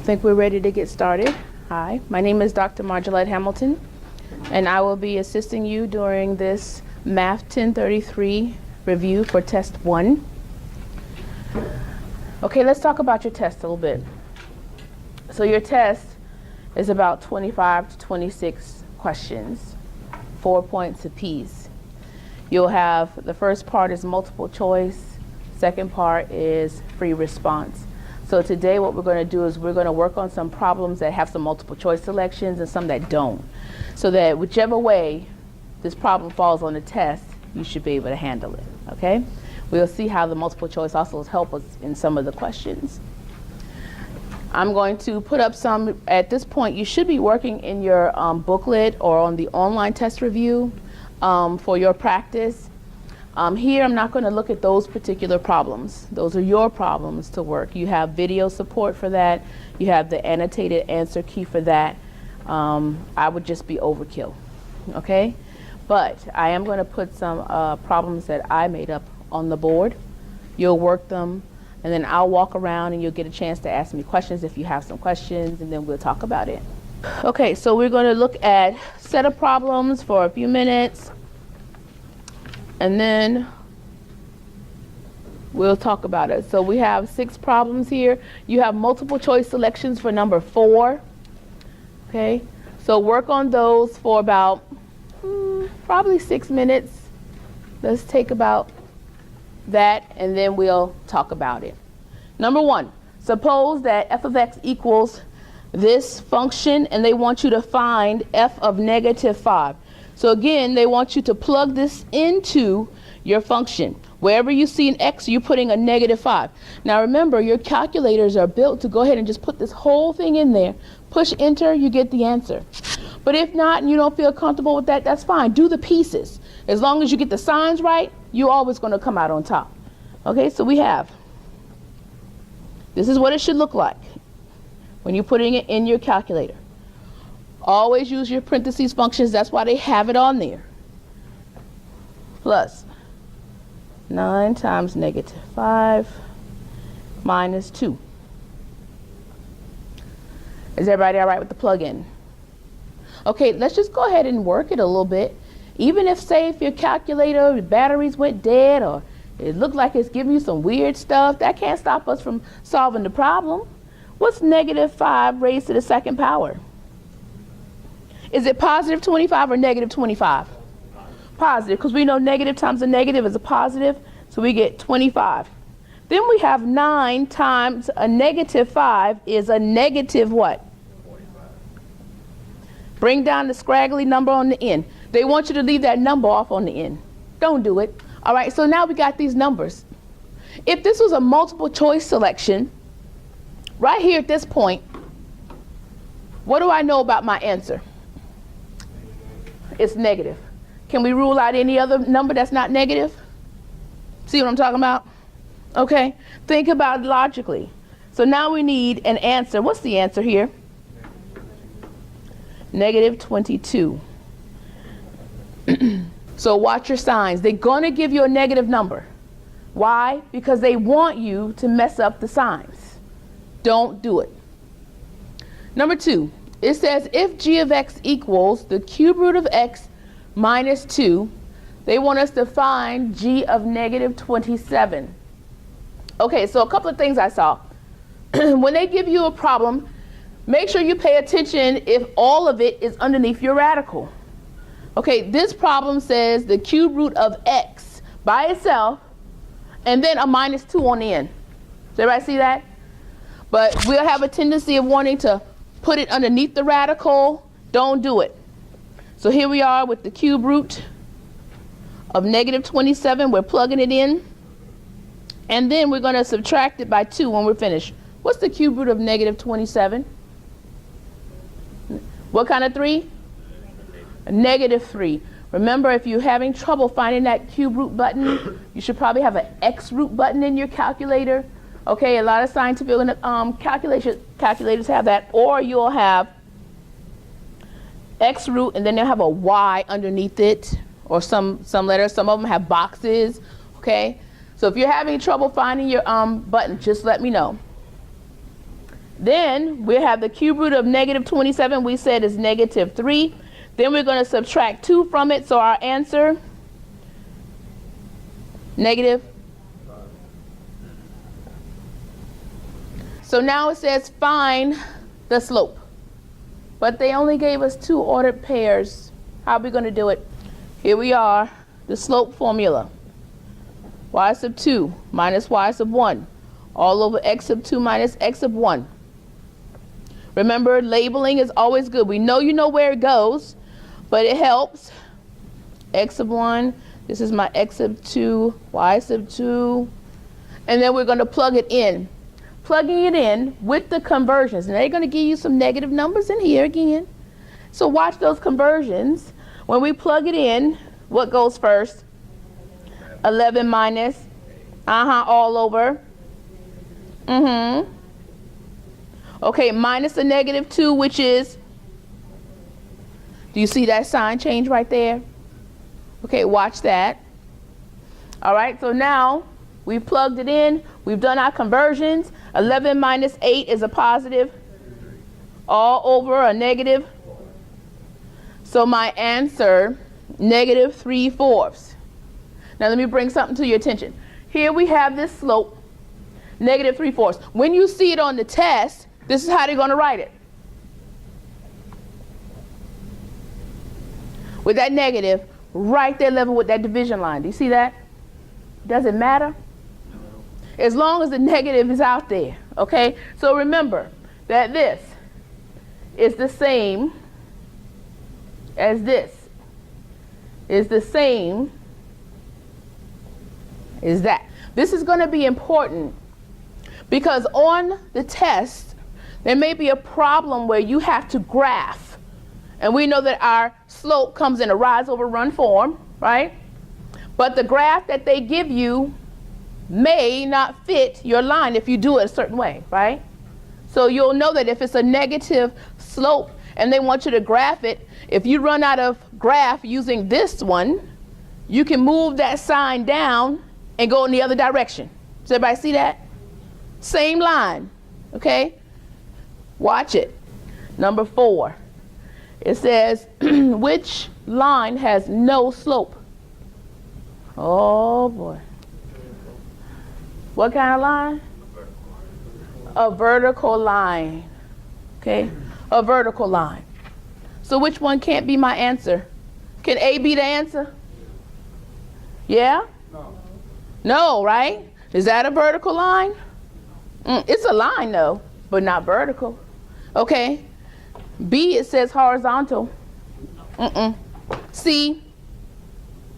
think we're ready to get started. Hi, my name is Dr. Margelet Hamilton, and I will be assisting you during this MAT1033 review for test 1. Okay, let's talk about your test a little bit. So your test is about 25 to 26 questions, 4 points apiece. You'll have, the first part is multiple choice, second part is free response. So today what we're going to do is we're going to work on some problems that have some multiple choice selections and some that don't. So that whichever way this problem falls on the test, you should be able to handle it, okay? We'll see how the multiple choice also help us in some of the questions. I'm going to put up some, at this point you should be working in your booklet or on the online test review for your practice. Here I'm not going to look at those particular problems. Those are your problems to work. You have video support for that. You have the annotated answer key for that. I would just be overkill, okay? But I am going to put some problems that I made up on the board. You'll work them, and then I'll walk around and you'll get a chance to ask me questions if you have some questions, and then we'll talk about it. Okay, so we're going to look at set of problems for a few minutes, and then we'll talk about it. So we have 6 problems here. You have multiple choice selections for number 4. Okay, so work on those for about probably 6 minutes. Let's take about that, and then we'll talk about it. Number 1, suppose that f of x equals this function, and they want you to find f of -5. So again, they want you to plug this into your function. Wherever you see an x, you're putting a -5. Now remember, your calculators are built to go ahead and just put this whole thing in there. Push enter, you get the answer. But if not, and you don't feel comfortable with that, that's fine. Do the pieces. As long as you get the signs right, you're always going to come out on top. Okay, so we have, this is what it should look like when you're putting it in your calculator. Always use your parentheses functions. That's why they have it on there. Plus 9 times -5 minus 2. Is everybody all right with the plug-in? Okay, let's just go ahead and work it a little bit. Even if, say, if your calculator, the batteries went dead, or it looked like it's giving you some weird stuff, that can't stop us from solving the problem. What's -5 raised to the 2nd power? Is it positive 25 or negative 25? Positive, because we know negative times a negative is a positive, so we get 25. Then we have 9 times a -5 is a negative what? 45. Bring down the scraggly number on the end. They want you to leave that number off on the end. Don't do it. All right, so now we got these numbers. If this was a multiple choice selection, right here at this point, what do I know about my answer? It's negative. Can we rule out any other number that's not negative? See what I'm talking about? Okay, think about it logically. So now we need an answer. What's the answer here? -22. So watch your signs. They're going to give you a negative number. Why? Because they want you to mess up the signs. Don't do it. Number 2. It says if g of x equals the cube root of x minus 2, they want us to find g of -27. Okay, so a couple of things I saw. When they give you a problem, make sure you pay attention if all of it is underneath your radical. Okay, this problem says the cube root of x by itself, and then a -2 on the end. Does everybody see that? But we'll have a tendency of wanting to put it underneath the radical. Don't do it. So here we are with the cube root of -27. We're plugging it in. And then we're going to subtract it by 2 when we're finished. What's the cube root of -27? What kind of 3? -3. Remember, if you're having trouble finding that cube root button, you should probably have an X root button in your calculator. Okay, a lot of scientific calculators have that, or you'll have X root and then they'll have a Y underneath it, or some letters. Some of them have boxes. Okay, so if you're having trouble finding your button, just let me know. Then we have the cube root of negative 27, we said is negative 3. Then we're going to subtract 2 from it, so our answer, negative. So now it says find the slope. But they only gave us 2 ordered pairs. How are we going to do it? Here we are, the slope formula. Y sub 2 minus y sub 1 all over x sub 2 minus x sub 1. Remember, labeling is always good. We know you know where it goes, but it helps. X sub 1, this is my x sub 2, y sub 2, and then we're going to plug it in. Plugging it in with the conversions. And they're going to give you some negative numbers in here again. So watch those conversions. When we plug it in, what goes first? 11 minus, all over. Okay, minus the negative 2, which is, do you see that sign change right there? Okay, watch that. All right, so now we've plugged it in. We've done our conversions. 11 minus 8 is a positive. All over a negative. So my answer, negative 3/4. Now let me bring something to your attention. Here we have this slope, negative 3/4. When you see it on the test, this is how they're going to write it. With that negative, right there level with that division line. Do you see that? Does it matter? As long as the negative is out there, okay? So remember that this is the same as this is the same as that. This is going to be important because on the test, there may be a problem where you have to graph. And we know that our slope comes in a rise over run form, right? But the graph that they give you may not fit your line if you do it a certain way, right? So you'll know that if it's a negative slope and they want you to graph it, if you run out of graph using this one, you can move that sign down and go in the other direction. Does everybody see that? Same line, okay? Watch it. Number 4. It says, which line has no slope? Oh boy. What kind of line? A vertical line. Okay? A vertical line. So which one can't be my answer? Can A be the answer? Yeah? No. No, right? Is that a vertical line? It's a line though, but not vertical. Okay. B, it says horizontal. C,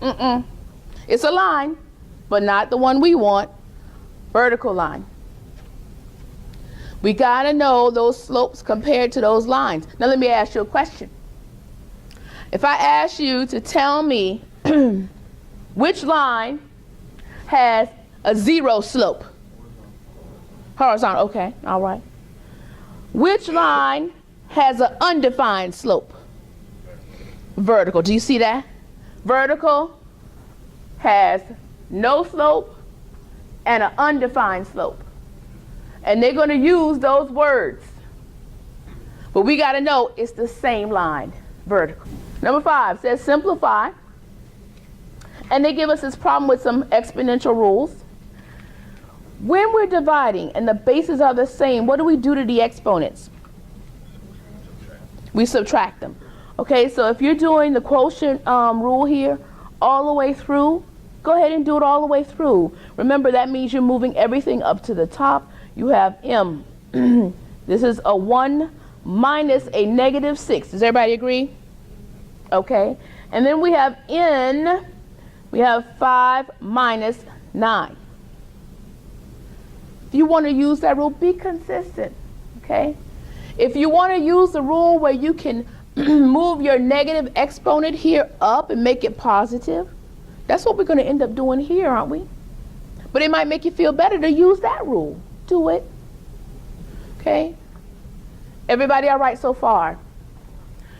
it's a line, but not the one we want. Vertical line. We got to know those slopes compared to those lines. Now let me ask you a question. If I ask you to tell me which line has a 0 slope? Horizontal, okay, all right. Which line has an undefined slope? Vertical. Do you see that? Vertical has no slope and an undefined slope. And they're going to use those words. But we got to know it's the same line, vertical. Number 5 says simplify. And they give us this problem with some exponential rules. When we're dividing and the bases are the same, what do we do to the exponents? We subtract them. Okay, so if you're doing the quotient rule here all the way through, go ahead and do it all the way through. Remember, that means you're moving everything up to the top. You have m. This is a 1 minus a negative 6. Does everybody agree? Okay. And then we have n. We have 5 minus 9. If you want to use that rule, be consistent. Okay. If you want to use the rule where you can move your negative exponent here up and make it positive, that's what we're going to end up doing here, aren't we? But it might make you feel better to use that rule. Do it. Okay? Everybody all right so far?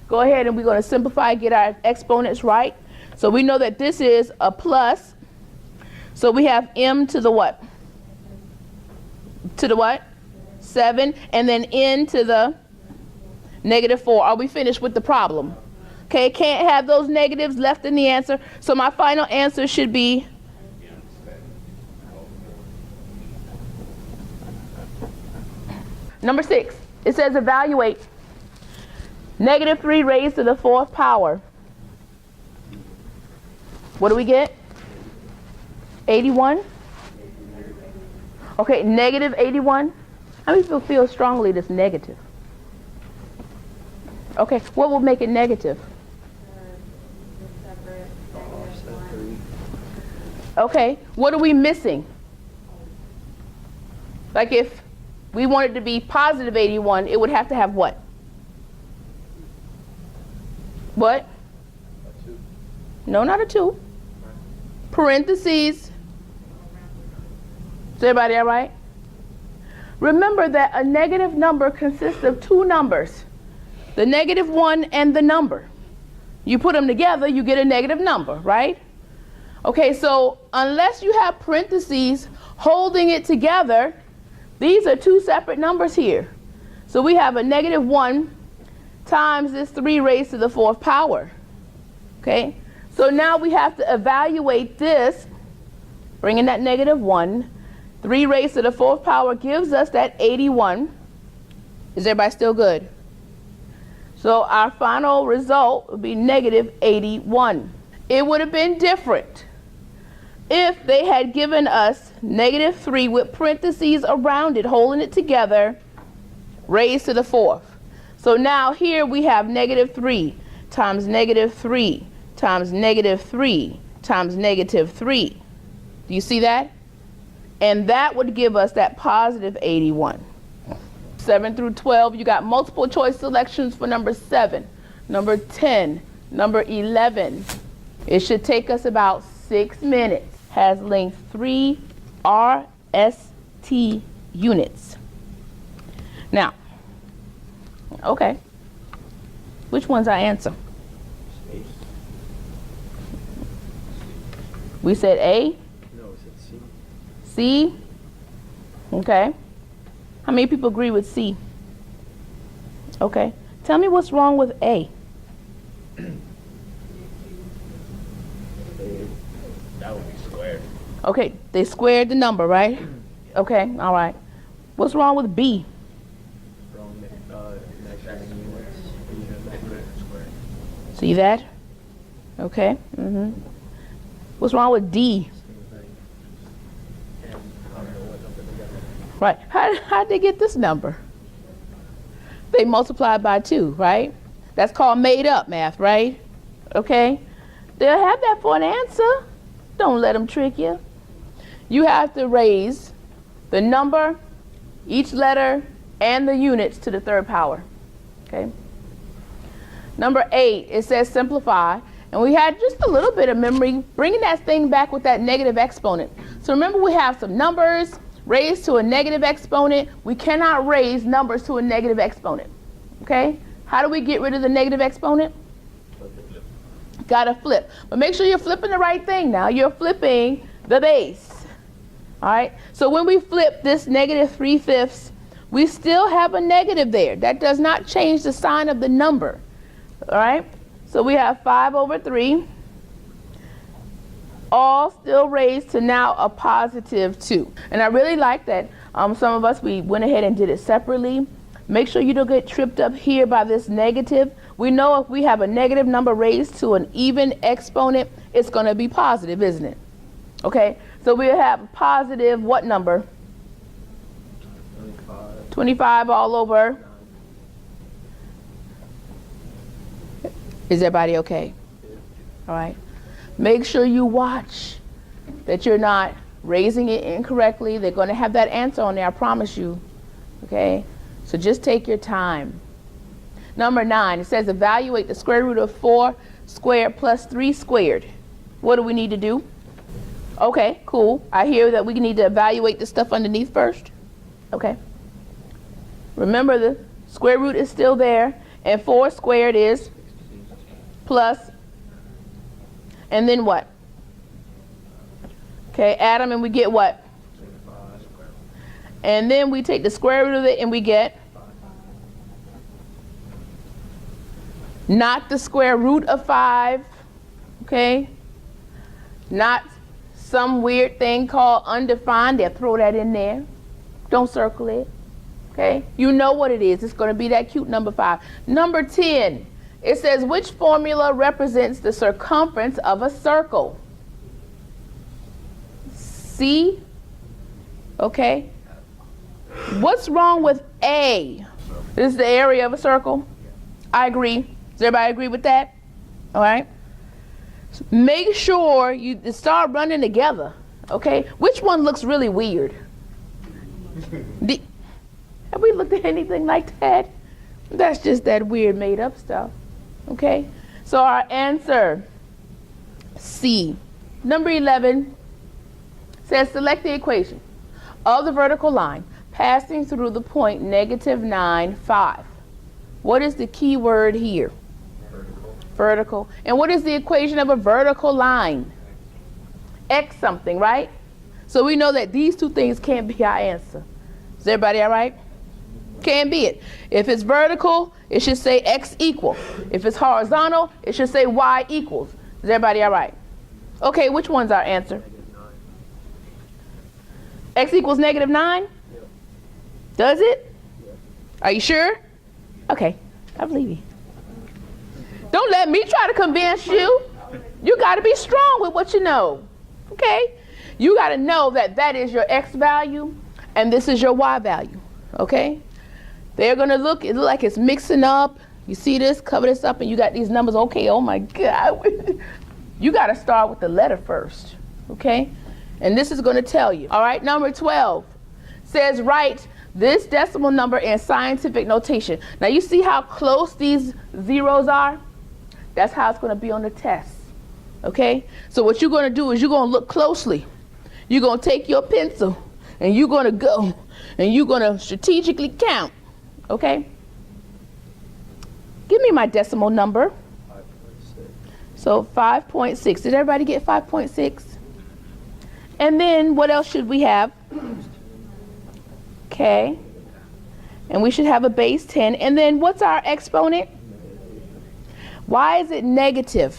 Go ahead and we're going to simplify, get our exponents right. So we know that this is a plus. So we have m to the what? To the what? 7, and then n to the negative 4. Are we finished with the problem? Okay, can't have those negatives left in the answer. So my final answer should be number 6. It says evaluate negative 3 raised to the 4th power. What do we get? 81? Okay, negative 81. How many people feel strongly that's negative? Okay, what will make it negative? Okay, what are we missing? Like if we wanted to be positive 81, it would have to have what? What? A 2. No, not a 2. Parentheses. Is everybody all right? Remember that a negative number consists of 2 numbers, the negative 1 and the number. You put them together, you get a negative number, right? Okay, so unless you have parentheses holding it together, these are 2 separate numbers here. So we have a negative 1 times this 3 raised to the 4th power. Okay, so now we have to evaluate this, bring in that negative 1. 3 raised to the 4th power gives us that 81. Is everybody still good? So our final result would be negative 81. It would have been different if they had given us negative 3 with parentheses around it, holding it together, raised to the 4th. So now here we have negative 3 times negative 3 times negative 3 times negative 3. Do you see that? And that would give us that positive 81. 7 through 12, you got multiple choice selections for number 7, number 10, number 11. It should take us about 6 minutes. Has length 3 RST units. Now, okay, which ones I answer? We said A? No, we said C. C? Okay. How many people agree with C? Okay. Tell me what's wrong with A. That would be squared. Okay, they squared the number, right? Okay, all right. What's wrong with B? Wrong. Measuring units. Squared. See that? Okay. What's wrong with D? And I don't know what number they got. Right. How'd they get this number? They multiplied by 2, right? That's called made up math, right? Okay. They'll have that for an answer. Don't let them trick you. You have to raise the number, each letter, and the units to the 3rd power. Okay. Number 8, it says simplify. And we had just a little bit of memory, bringing that thing back with that negative exponent. So remember, we have some numbers raised to a negative exponent. We cannot raise numbers to a negative exponent. Okay? How do we get rid of the negative exponent? Got to flip. But make sure you're flipping the right thing now. You're flipping the base. All right? So when we flip this negative 3/5, we still have a negative there. That does not change the sign of the number. All right? So we have 5/3, all still raised to now a positive 2. And I really like that some of us, we went ahead and did it separately. Make sure you don't get tripped up here by this negative. We know if we have a negative number raised to an even exponent, it's going to be positive, isn't it? Okay, so we have a positive what number? 25. 25 all over. Is everybody okay? All right. Make sure you watch that you're not raising it incorrectly. They're going to have that answer on there, I promise you. Okay? So just take your time. Number 9, it says evaluate the square root of 4 squared plus 3 squared. What do we need to do? Okay, cool. I hear that we need to evaluate the stuff underneath first. Okay. Remember, the square root is still there, and 4 squared is plus, and then what? Okay, add them and we get what? And then we take the square root of it and we get not the square root of 5, okay? Not some weird thing called undefined. They'll throw that in there. Don't circle it, okay? You know what it is. It's going to be that cute number 5. Number 10, it says which formula represents the circumference of a circle? C, okay? What's wrong with A? This is the area of a circle. I agree. Does everybody agree with that? All right. So make sure you start running together. Okay. Which one looks really weird? Have we looked at anything like that? That's just that weird made up stuff. Okay. So our answer, C. Number 11 says select the equation of the vertical line passing through the point -9, 5. What is the key word here? Vertical. And what is the equation of a vertical line? X something, right? So we know that these two things can't be our answer. Is everybody all right? Can't be it. If it's vertical, it should say X equal. If it's horizontal, it should say Y equals. Is everybody all right? Okay, which one's our answer? X equals -9? Does it? Are you sure? Okay, I believe you. Don't let me try to convince you. You got to be strong with what you know. Okay? You got to know that that is your X value and this is your Y value. Okay? They're going to look, it look like it's mixing up. You see this, cover this up, and you got these numbers. Okay, oh my God. You got to start with the letter first. Okay? And this is going to tell you. All right, number 12 says write this decimal number in scientific notation. Now you see how close these zeros are? That's how it's going to be on the test. Okay? So what you're going to do is you're going to look closely. You're going to take your pencil and you're going to go and you're going to strategically count. Okay? Give me my decimal number. 5.6. So 5.6. Did everybody get 5.6? And then what else should we have? Okay. And we should have a base 10. And then what's our exponent? Why is it negative?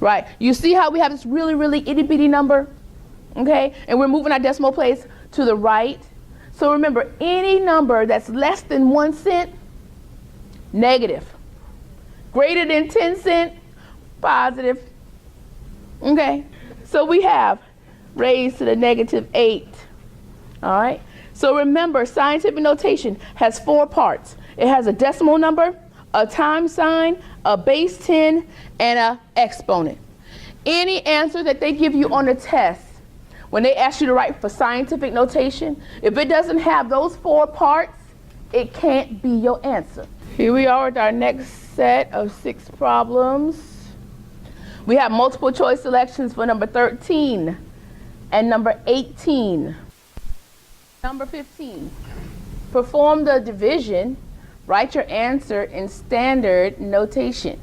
Right. You see how we have this really, really itty bitty number? Okay. And we're moving our decimal place to the right. So remember, any number that's less than 1 cent, negative. Greater than 10 cent, positive. Okay. So we have raised to the -8. All right. So remember, scientific notation has 4 parts. It has a decimal number, a time sign, a base 10, and an exponent. Any answer that they give you on the test, when they ask you to write for scientific notation, if it doesn't have those 4 parts, it can't be your answer. Here we are with our next set of 6 problems. We have multiple choice selections for number 13 and number 18. Number 15, perform the division. Write your answer in standard notation.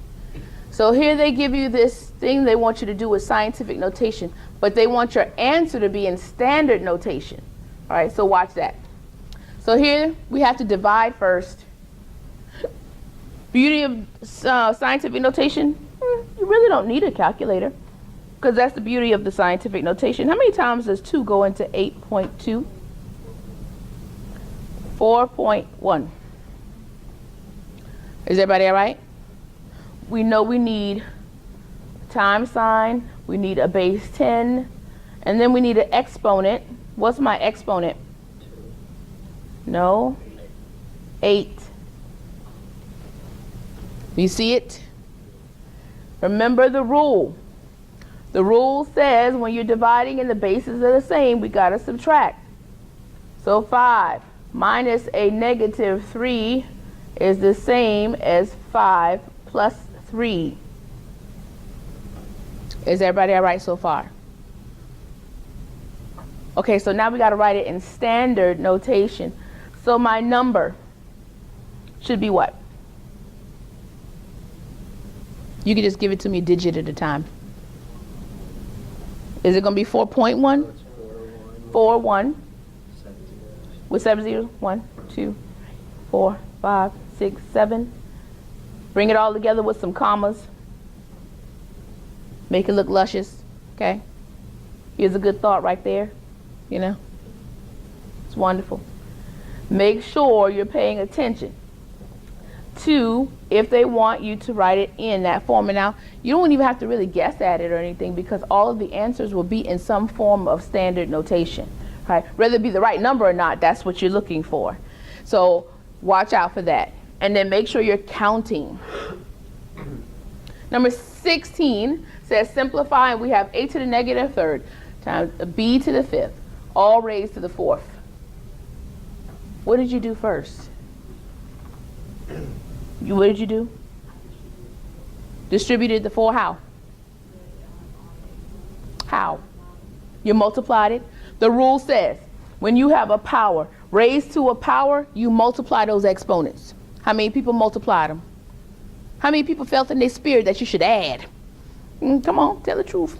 So here they give you this thing they want you to do with scientific notation, but they want your answer to be in standard notation. All right, so watch that. So here we have to divide first. Beauty of scientific notation, you really don't need a calculator because that's the beauty of the scientific notation. How many times does 2 go into 8.2? 4.1. Is everybody all right? We know we need time sign, we need a base 10, and then we need an exponent. What's my exponent? No. 8. You see it? Remember the rule. The rule says when you're dividing and the bases are the same, we got to subtract. So 5 minus a -3 is the same as 5 plus 3. Is everybody all right so far? Okay, so now we got to write it in standard notation. So my number should be what? You can just give it to me digit at a time. Is it going to be 4.1? 4, 1. With 7 zeros. 1, 2, 4, 5, 6, 7. Bring it all together with some commas. Make it look luscious. Okay? Here's a good thought right there. You know? It's wonderful. Make sure you're paying attention to if they want you to write it in that form. And now, you don't even have to really guess at it or anything, because all of the answers will be in some form of standard notation. Right? Whether it be the right number or not, that's what you're looking for. So watch out for that. And then make sure you're counting. Number 16 says simplify, and we have a to the negative third times b to the fifth, all raised to the fourth. What did you do first? What did you do? Distributed the 4 how? How? You multiplied it. The rule says when you have a power raised to a power, you multiply those exponents. How many people multiplied them? How many people felt in their spirit that you should add? Come on, tell the truth.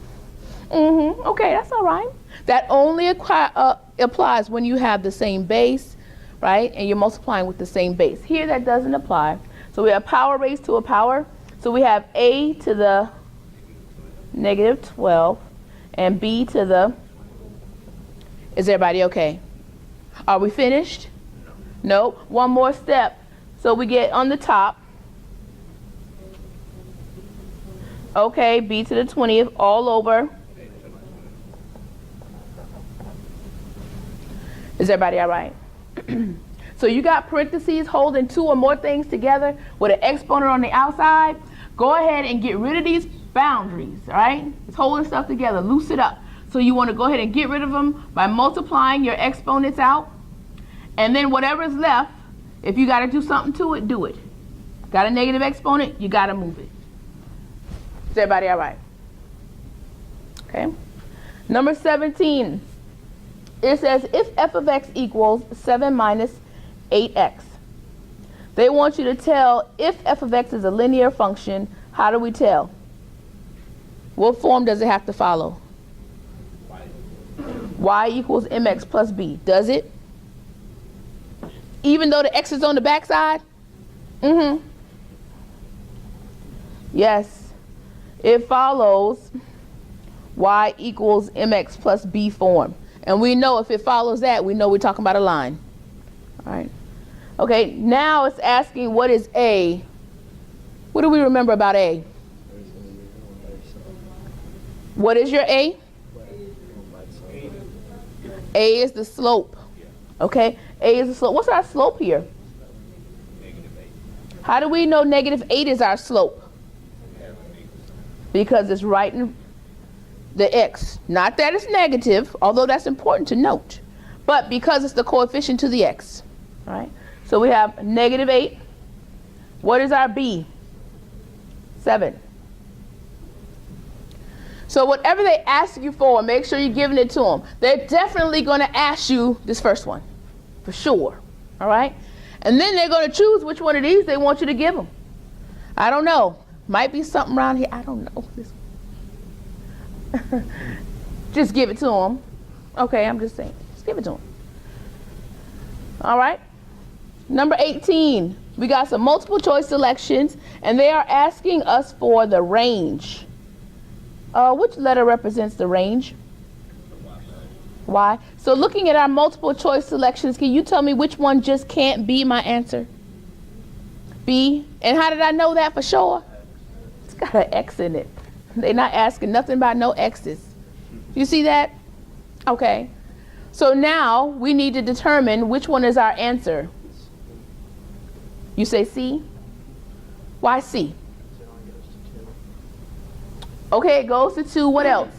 Okay, that's all right. That only applies when you have the same base, right? And you're multiplying with the same base. Here that doesn't apply. So we have power raised to a power. So we have a to the negative 12 and b to the... Is everybody okay? Are we finished? No. One more step. So we get on the top. Okay, b to the 20th all over. Is everybody all right? So you got parentheses holding 2 or more things together with an exponent on the outside. Go ahead and get rid of these boundaries, all right? It's holding stuff together. Loose it up. So you want to go ahead and get rid of them by multiplying your exponents out. And then whatever's left, if you got to do something to it, do it. Got a negative exponent, you got to move it. Is everybody all right? Okay. Number 17. It says if f of x equals 7 minus 8x. They want you to tell if f of x is a linear function. How do we tell? What form does it have to follow? Y equals mx plus b. Does it? Even though the x is on the back side? Yes. It follows y equals mx plus b form. And we know if it follows that, we know we're talking about a line. All right. Okay, now it's asking what is a. What do we remember about a? What is your a? A is the slope. Okay, a is the slope. What's our slope here? How do we know -8 is our slope? Because it's right in the x. Not that it's negative, although that's important to note, but because it's the coefficient to the x. All right. So we have -8. What is our b? 7. So whatever they ask you for, make sure you're giving it to them. They're definitely going to ask you this first one, for sure. All right? And then they're going to choose which one of these they want you to give them. I don't know. Might be something around here. I don't know. Just give it to them. Okay, I'm just saying. Just give it to them. All right? Number 18. We got some multiple choice selections, and they are asking us for the range. Which letter represents the range? Y. So looking at our multiple choice selections, can you tell me which one just can't be my answer? B. And how did I know that for sure? It's got an X in it. They're not asking nothing about no X's. You see that? Okay. So now we need to determine which one is our answer. You say C? Why C? Okay, it goes to 2. What else?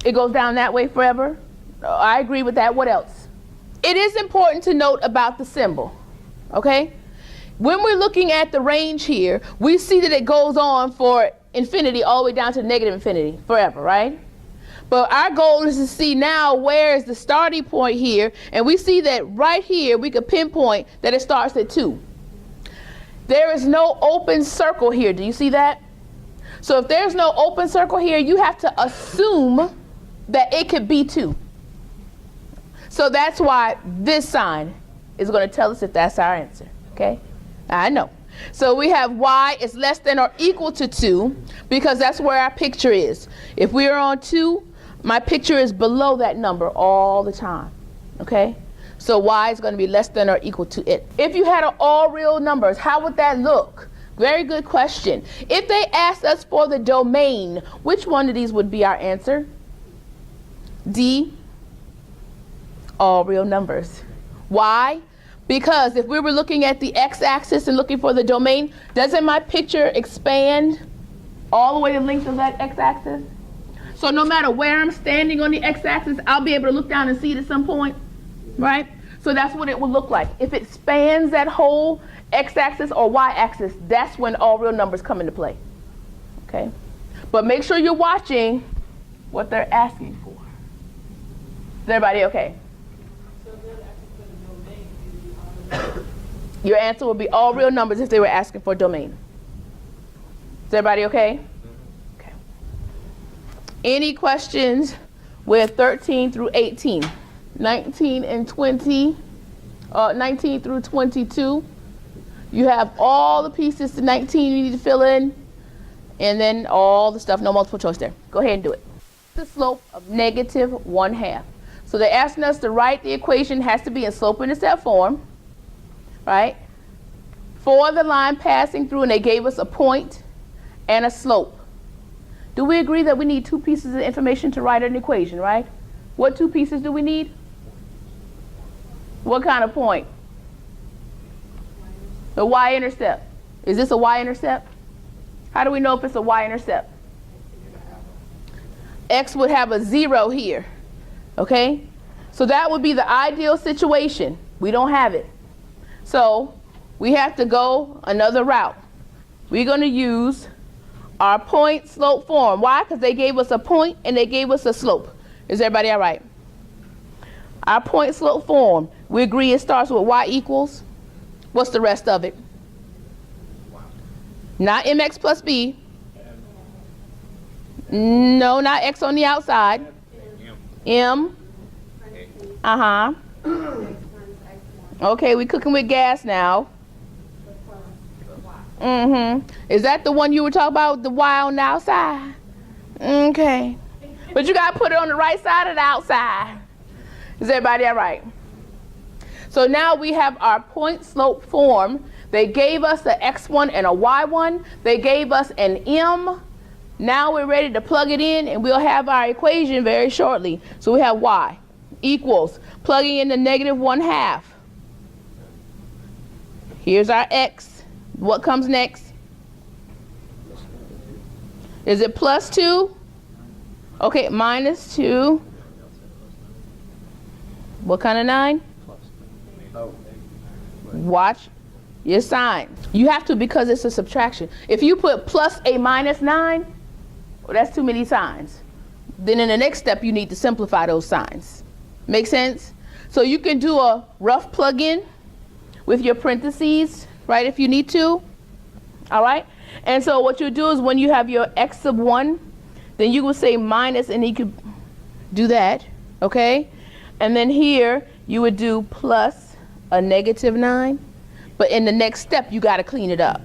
It goes down that way forever? I agree with that. What else? It is important to note about the symbol. Okay? When we're looking at the range here, we see that it goes on for infinity all the way down to negative infinity forever, right? But our goal is to see now where is the starting point here, and we see that right here we could pinpoint that it starts at 2. There is no open circle here. Do you see that? So if there's no open circle here, you have to assume that it could be 2. So that's why this sign is going to tell us if that's our answer, okay? I know. So we have y is less than or equal to 2 because that's where our picture is. If we are on 2, my picture is below that number all the time, okay? So y is going to be less than or equal to it. If you had all real numbers, how would that look? Very good question. If they asked us for the domain, which one of these would be our answer? D, all real numbers. Why? Because if we were looking at the x-axis and looking for the domain, doesn't my picture expand all the way the length of that x-axis? So no matter where I'm standing on the x-axis, I'll be able to look down and see it at some point, right? So that's what it would look like. If it spans that whole x-axis or y-axis, that's when all real numbers come into play, okay? But make sure you're watching what they're asking for. Is everybody okay? Your answer would be all real numbers if they were asking for domain. Is everybody okay? Okay. Any questions with 13 through 18? 19 and 20, 19 through 22. You have all the pieces to 19 you need to fill in, and then all the stuff, no multiple choice there. Go ahead and do it. The slope of -1/2. So they're asking us to write the equation, has to be in slope-intercept form, right? For the line passing through, and they gave us a point and a slope. Do we agree that we need 2 pieces of information to write an equation, right? What 2 pieces do we need? What kind of point? The y-intercept. Is this a y-intercept? How do we know if it's a y-intercept? X would have a 0 here, okay? So that would be the ideal situation. We don't have it. So we have to go another route. We're going to use our point slope form. Why? Because they gave us a point and they gave us a slope. Is everybody all right? Our point slope form, we agree it starts with y equals. What's the rest of it? Not mx plus b. No, not x on the outside. M. Uh-huh. Okay, we're cooking with gas now. Is that the one you were talking about, the y on the outside? Okay. But you got to put it on the right side of the outside. Is everybody all right? So now we have our point slope form. They gave us an x1 and a y1. They gave us an m. Now we're ready to plug it in, and we'll have our equation very shortly. So we have y equals, plugging in the -1/2. Here's our x. What comes next? Is it +2? Okay, -2. What kind of 9? Watch your sign. You have to, because it's a subtraction. If you put plus a -9, well, that's too many signs. Then in the next step, you need to simplify those signs. Make sense? So you can do a rough plug-in with your parentheses, right, if you need to. All right? And so what you do is when you have your x sub 1, then you will say minus, and you could do that, okay? And then here, you would do plus a -9. But in the next step, you got to clean it up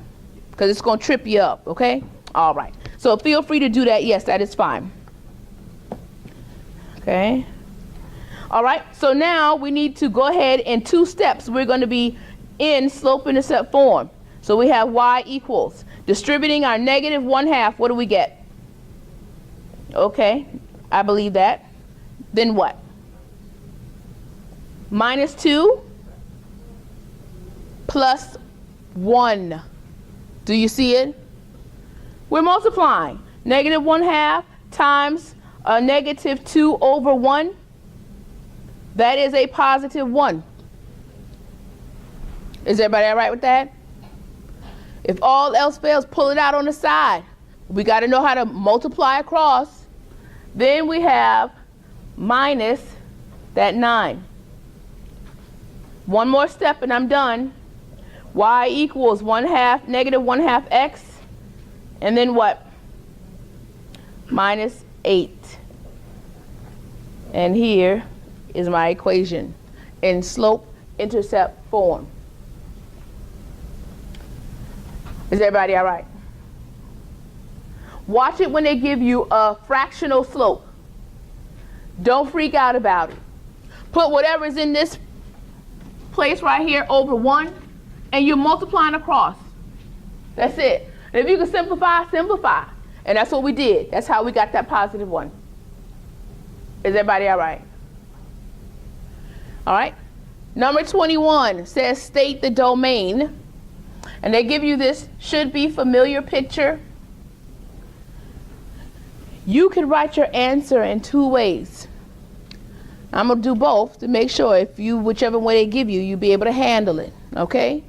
because it's going to trip you up, okay? All right. So feel free to do that. Yes, that is fine. Okay. All right. So now we need to go ahead in 2 steps. We're going to be in slope-intercept form. So we have y equals. Distributing our -1/2, what do we get? Okay. I believe that. Then what? -2 plus 1. Do you see it? We're multiplying. -1/2 times a -2 over 1. That is a +1. Is everybody all right with that? If all else fails, pull it out on the side. We got to know how to multiply across. Then we have minus that 9. One more step and I'm done. Y equals -1/2 x. And then what? -8. And here is my equation in slope-intercept form. Is everybody all right? Watch it when they give you a fractional slope. Don't freak out about it. Put whatever's in this place right here over 1, and you're multiplying across. That's it. And if you can simplify, simplify. And that's what we did. That's how we got that positive 1. Is everybody all right? All right. Number 21 says state the domain. And they give you this should be familiar picture. You can write your answer in 2 ways. I'm going to do both to make sure if you, whichever way they give you, you'll be able to handle it. Okay?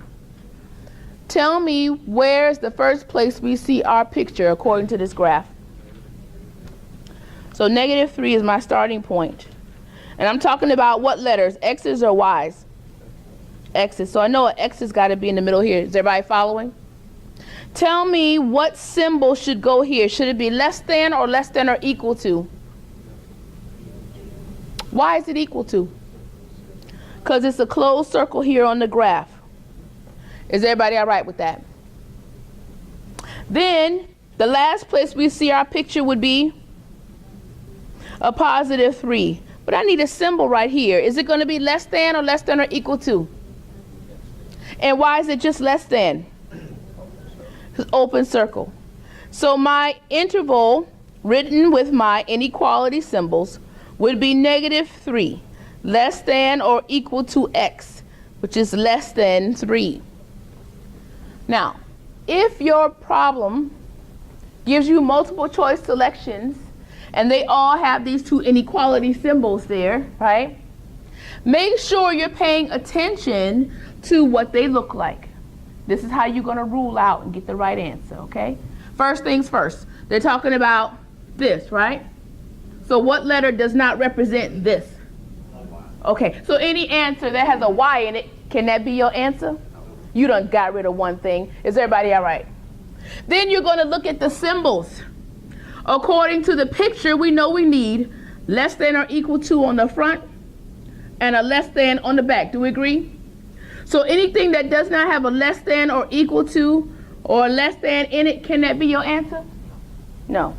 Tell me where's the first place we see our picture according to this graph. So -3 is my starting point. And I'm talking about what letters, X's or Y's? X's. So I know an X has got to be in the middle here. Is everybody following? Tell me what symbol should go here. Should it be less than or equal to? Why is it equal to? Because it's a closed circle here on the graph. Is everybody all right with that? Then the last place we see our picture would be a +3. But I need a symbol right here. Is it going to be less than or equal to? And why is it just less than? Open circle. So my interval written with my inequality symbols would be -3, less than or equal to X, which is less than 3. Now, if your problem gives you multiple choice selections and they all have these 2 inequality symbols there, right? Make sure you're paying attention to what they look like. This is how you're going to rule out and get the right answer, okay? First things first. They're talking about this, right? So what letter does not represent this? Okay, so any answer that has a Y in it, can that be your answer? You done got rid of one thing. Is everybody all right? Then you're going to look at the symbols. According to the picture, we know we need less than or equal to on the front and a less than on the back. Do we agree? So anything that does not have a less than or equal to or less than in it, can that be your answer? No.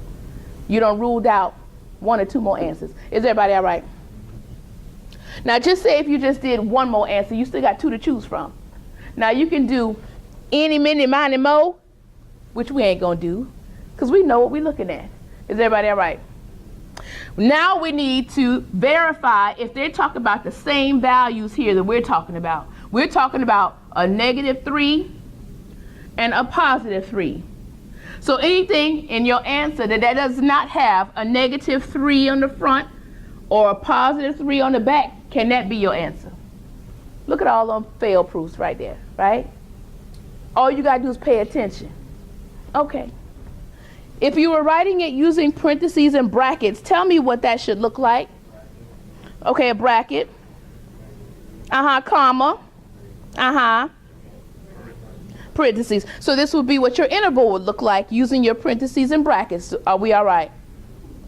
You done ruled out 1 or 2 more answers. Is everybody all right? Now just say if you just did 1 more answer, you still got 2 to choose from. Now you can do any, miny, miny, mo, which we ain't gonna do, because we know what we're looking at. Is everybody all right? Now we need to verify if they're talking about the same values here that we're talking about. We're talking about a -3 and a +3. So anything in your answer that does not have a -3 on the front or a +3 on the back, can that be your answer? Look at all them fail proofs right there, right? All you gotta do is pay attention. Okay. If you were writing it using parentheses and brackets, tell me what that should look like. Okay, a bracket. Comma. Parentheses. So this would be what your interval would look like using your parentheses and brackets. Are we all right?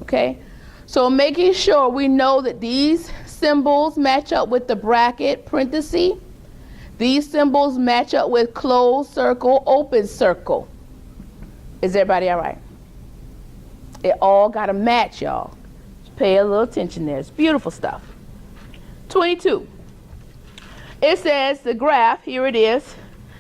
Okay. So making sure we know that these symbols match up with the bracket, parenthesis. These symbols match up with closed circle, open circle. Is everybody all right? It all got to match, y'all. Just pay a little attention there. It's beautiful stuff. 22. It says the graph, here it is.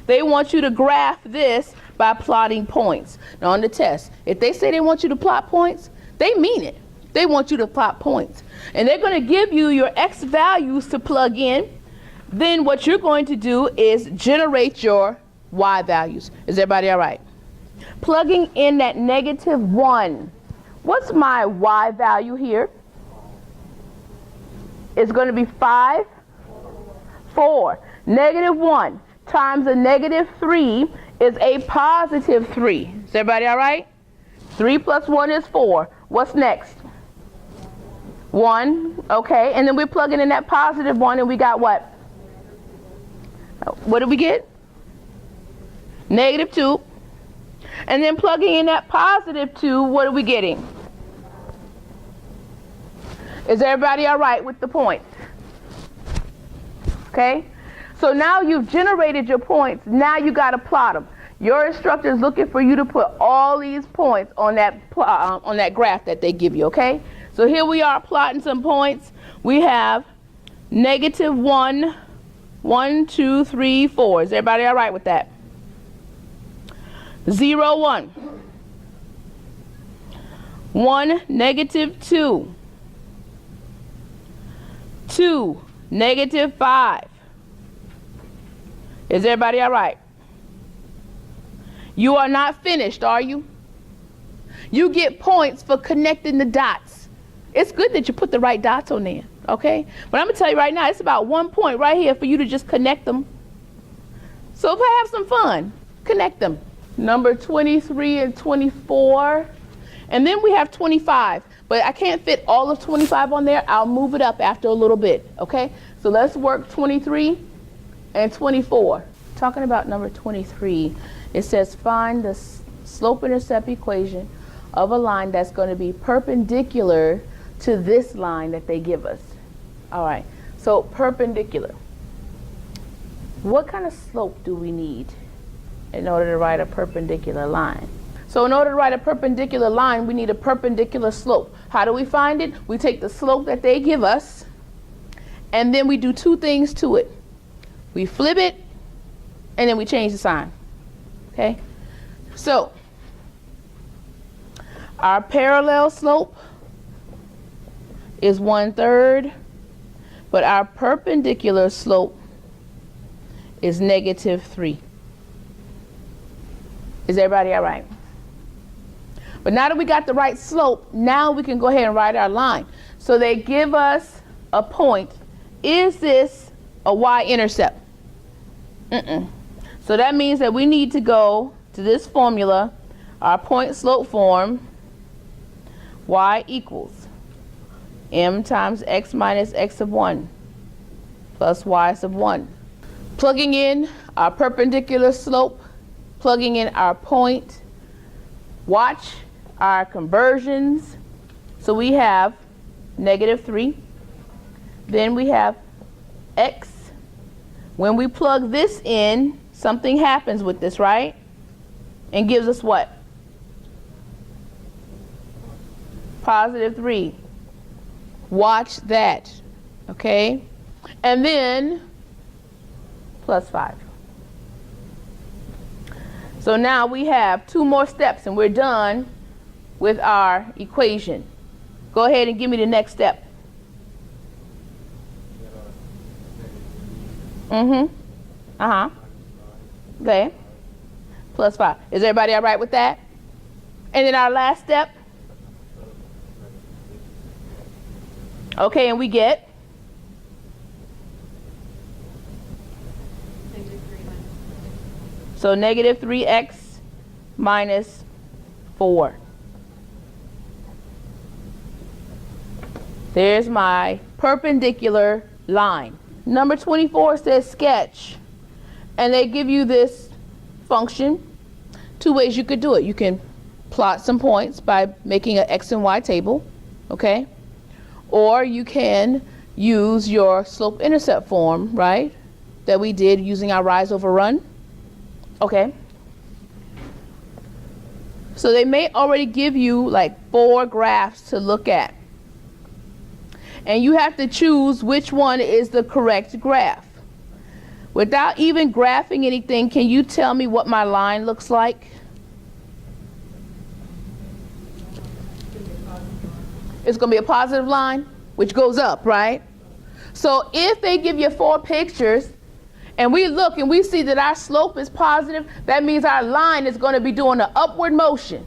They want you to graph this by plotting points. Now on the test, if they say they want you to plot points, they mean it. They want you to plot points. And they're going to give you your X values to plug in. Then what you're going to do is generate your Y values. Is everybody all right? Plugging in that -1. What's my Y value here? It's going to be 5, 4. -1 times a -3 is a +3. Is everybody all right? 3 plus 1 is 4. What's next? 1. Okay, and then we're plugging in that +1 and we got what? What did we get? -2. And then plugging in that +2, what are we getting? Is everybody all right with the points? Okay? So now you've generated your points. Now you got to plot them. Your instructor is looking for you to put all these points on that graph that they give you, okay? So here we are plotting some points. We have -1, 1, 2, 3, 4. Is everybody all right with that? 0, 1. 1, -2. 2, -5. Is everybody all right? You are not finished, are you? You get points for connecting the dots. It's good that you put the right dots on there, okay? But I'm going to tell you right now, it's about 1 point right here for you to just connect them. So have some fun. Connect them. Number 23 and 24. And then we have 25. But I can't fit all of 25 on there. I'll move it up after a little bit, okay? So let's work 23 and 24. Talking about number 23, it says find the slope-intercept equation of a line that's going to be perpendicular to this line that they give us. All right, so perpendicular. What kind of slope do we need in order to write a perpendicular line? So in order to write a perpendicular line, we need a perpendicular slope. How do we find it? We take the slope that they give us, and then we do two things to it. We flip it, and then we change the sign. Okay? So, our parallel slope is 1/3, but our perpendicular slope is -3. Is everybody all right? But now that we got the right slope, now we can go ahead and write our line. So they give us a point. Is this a y-intercept? So that means that we need to go to this formula, our point slope form, y equals m times x minus x sub 1 plus y sub 1. Plugging in our perpendicular slope, plugging in our point. Watch our conversions. So we have -3. Then we have x. When we plug this in, something happens with this, right? And gives us what? +3. Watch that, okay? And then +5. So now we have 2 more steps and we're done with our equation. Go ahead and give me the next step. Okay. +5. Is everybody all right with that? And then our last step. Okay, and we get? So -3x minus 4. There's my perpendicular line. Number 24 says sketch. And they give you this function. 2 ways you could do it. You can plot some points by making an x and y table, okay? Or you can use your slope-intercept form, right, that we did using our rise over run. Okay. So they may already give you like 4 graphs to look at. And you have to choose which one is the correct graph. Without even graphing anything, can you tell me what my line looks like? It's going to be a positive line, which goes up, right? So if they give you 4 pictures, and we look and we see that our slope is positive, that means our line is going to be doing an upward motion.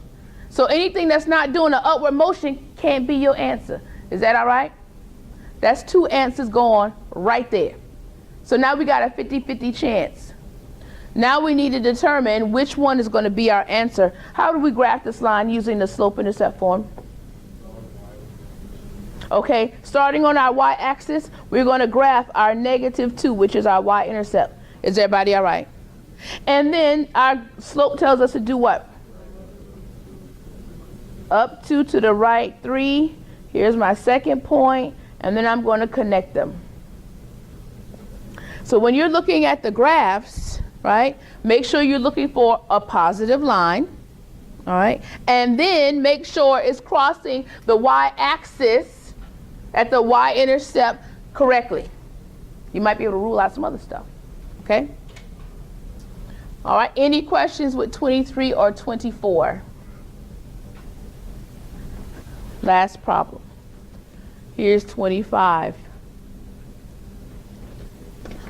So anything that's not doing an upward motion can't be your answer. Is that all right? That's 2 answers going right there. So now we got a 50-50 chance. Now we need to determine which one is going to be our answer. How do we graph this line using the slope-intercept form? Okay, starting on our y-axis, we're going to graph our -2, which is our y-intercept. Is everybody all right? And then our slope tells us to do what? Up 2 to the right 3. Here's my second point, and then I'm going to connect them. So when you're looking at the graphs, right, make sure you're looking for a positive line, all right, and then make sure it's crossing the y-axis at the y-intercept correctly. You might be able to rule out some other stuff, okay? All right, any questions with 23 or 24? Last problem. Here's 25.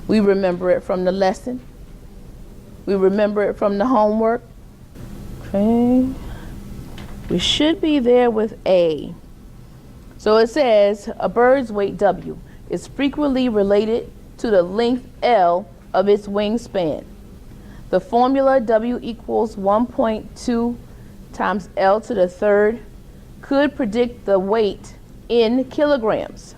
We remember it from the lesson. We remember it from the homework. Okay. We should be there with A. So it says a bird's weight W is frequently related to the length L of its wingspan. The formula W equals 1.2 times L to the third could predict the weight in kilograms.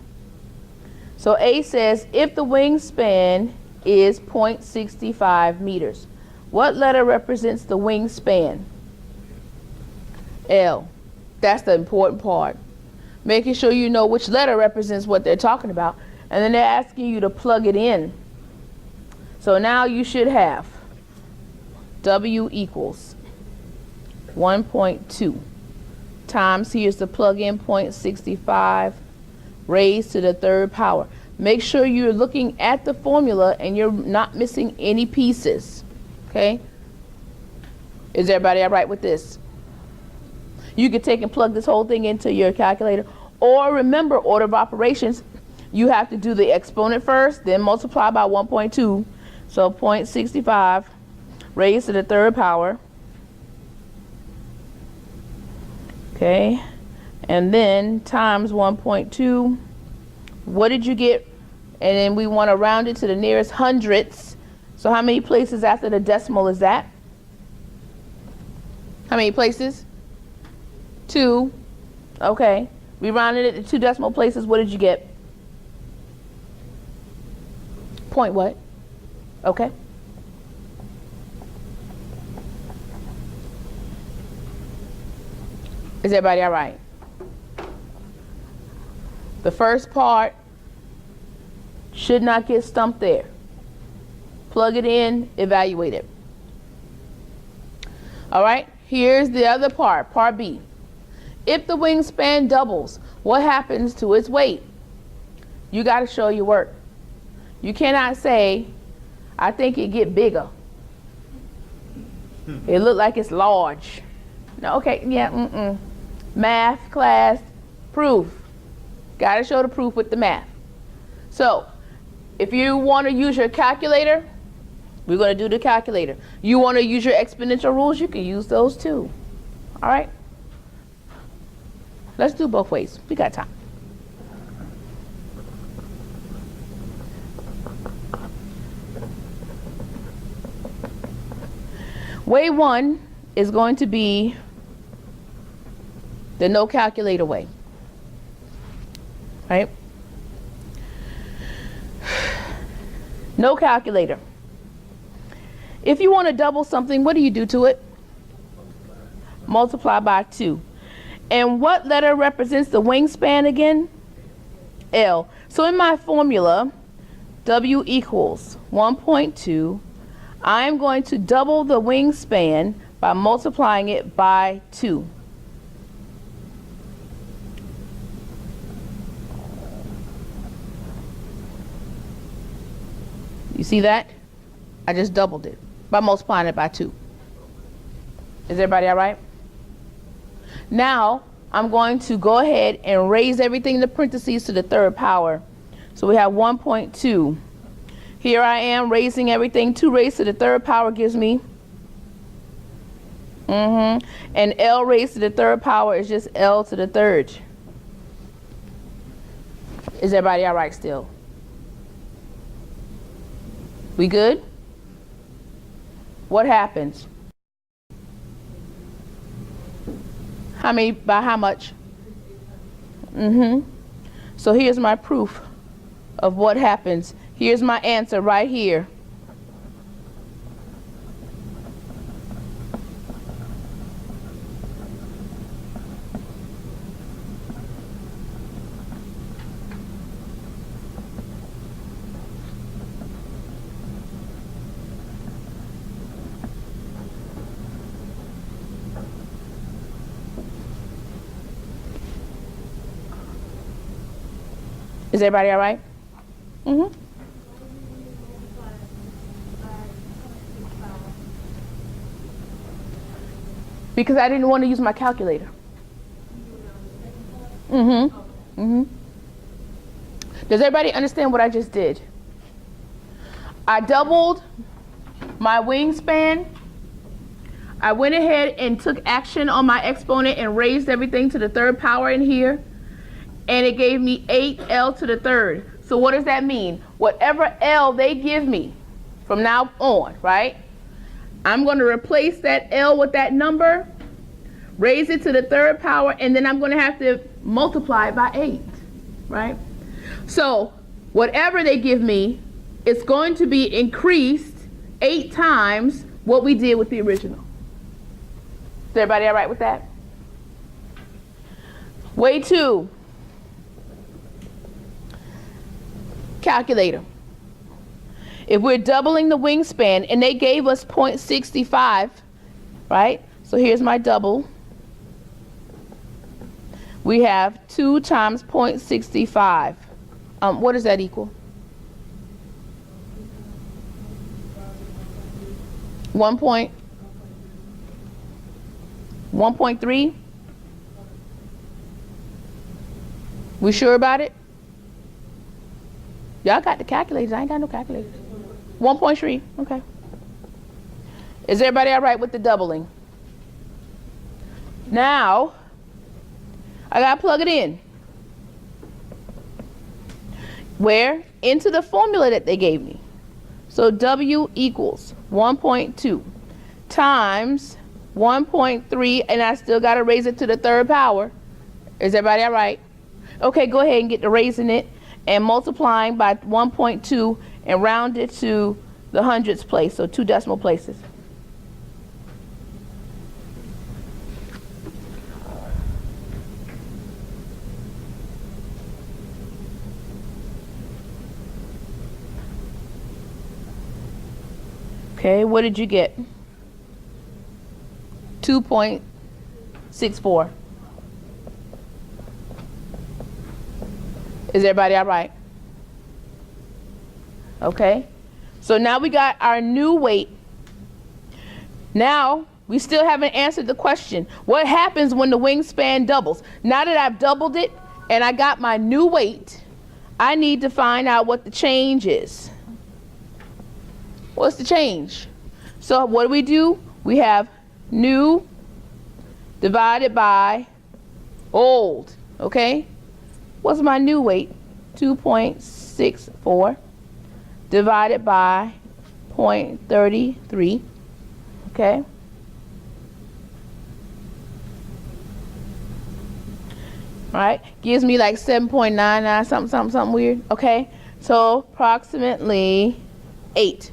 So A says if the wingspan is 0.65 meters, what letter represents the wingspan? L. That's the important part. Making sure you know which letter represents what they're talking about. And then they're asking you to plug it in. So now you should have W equals 1.2 times, here's the plug-in, 0.65 raised to the third power. Make sure you're looking at the formula and you're not missing any pieces, okay? Is everybody all right with this? You could take and plug this whole thing into your calculator, or remember order of operations, you have to do the exponent first, then multiply by 1.2, so 0.65 raised to the third power. Okay, and then times 1.2. What did you get? And then we want to round it to the nearest hundredths. So how many places after the decimal is that? How many places? 2. Okay, we rounded it to 2 decimal places. What did you get? Point what? Okay. Is everybody all right? The first part should not get stumped there. Plug it in, evaluate it. All right, here's the other part, part B. If the wingspan doubles, what happens to its weight? You got to show your work. You cannot say, I think it get bigger. It look like it's large. No, okay, yeah, Math class, proof. Got to show the proof with the math. So, if you want to use your calculator, we're going to do the calculator. You want to use your exponential rules, you can use those too. All right? Let's do both ways. We got time. Way 1 is going to be the no calculator way, right? No calculator. If you want to double something, what do you do to it? Multiply by 2. And what letter represents the wingspan again? L. So in my formula, W equals 1.2. I'm going to double the wingspan by multiplying it by 2. You see that? I just doubled it by multiplying it by 2. Is everybody all right? Now, I'm going to go ahead and raise everything in the parentheses to the third power. So we have 1.2. Here I am raising everything. 2 raised to the third power gives me. And L raised to the third power is just L to the third. Is everybody all right still? We good? What happens? How many, by how much? So here's my proof of what happens. Here's my answer right here. Is everybody all right? Mm-hmm. Because I didn't want to use my calculator. Mm-hmm. Mm-hmm. Does everybody understand what I just did? I doubled my wingspan. I went ahead and took action on my exponent and raised everything to the third power in here. And it gave me 8L to the third. So what does that mean? Whatever L they give me from now on, right? I'm going to replace that L with that number, raise it to the third power, and then I'm going to have to multiply it by 8, right? So whatever they give me, it's going to be increased 8 times what we did with the original. Is everybody all right with that? Way 2. Calculator. If we're doubling the wingspan and they gave us 0.65, right? So here's my double. We have 2 times 0.65. What does that equal? 1.3? We sure about it? Y'all got the calculators. I ain't got no calculators. 1.3. Okay. Is everybody all right with the doubling? Now, I got to plug it in. Where? Into the formula that they gave me. So W equals 1.2 times 1.3, and I still got to raise it to the third power. Is everybody all right? Okay, go ahead and get to raising it and multiplying by 1.2 and round it to the hundredths place, so 2 decimal places. Okay, what did you get? 2.64. Is everybody all right? Okay, so now we got our new weight. Now, we still haven't answered the question. What happens when the wingspan doubles? Now that I've doubled it and I got my new weight, I need to find out what the change is. What's the change? So what do? We have new divided by old, okay? What's my new weight? 2.64 divided by 0.33, okay? All right, gives me like 7.99, something weird, okay? So approximately 8.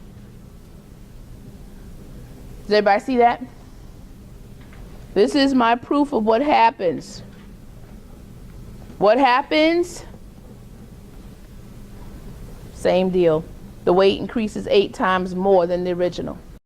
Does everybody see that? This is my proof of what happens. What happens? Same deal. The weight increases 8 times more than the original.